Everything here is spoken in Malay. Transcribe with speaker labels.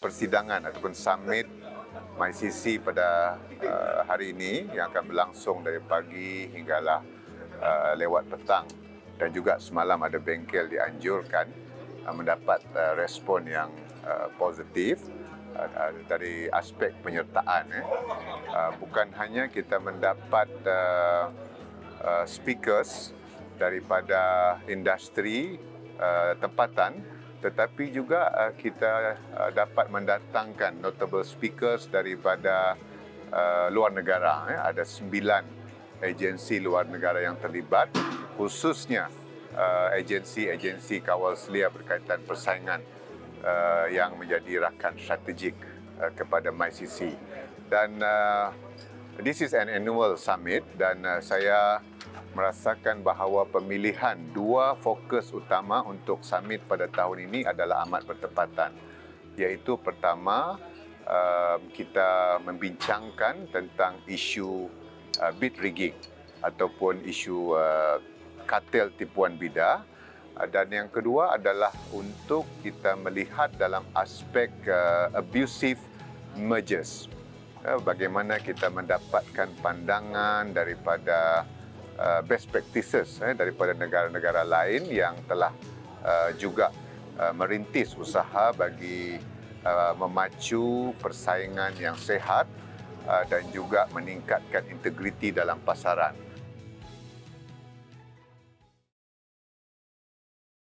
Speaker 1: persidangan ataupun summit MyCC pada hari ini yang akan berlangsung dari pagi hinggalah lewat petang, dan juga semalam ada bengkel dianjurkan mendapat respon yang positif dari aspek penyertaan. Bukan hanya kita mendapat speakers daripada industri tempatan, tetapi juga kita dapat mendatangkan notable speakers daripada luar negara. Ada 9 agensi luar negara yang terlibat, khususnya agensi-agensi kawal selia berkaitan persaingan yang menjadi rakan strategik kepada MyCC. Dan this is an annual summit, dan saya merasakan bahawa pemilihan dua fokus utama untuk summit pada tahun ini adalah amat bertepatan. Iaitu pertama, kita membincangkan tentang isu bid rigging ataupun isu kartel tipuan bidar. Dan yang kedua adalah untuk kita melihat dalam aspek abusive mergers. Bagaimana kita mendapatkan pandangan daripada best practices daripada negara-negara lain yang telah juga merintis usaha bagi memacu persaingan yang sehat dan juga meningkatkan integriti dalam pasaran.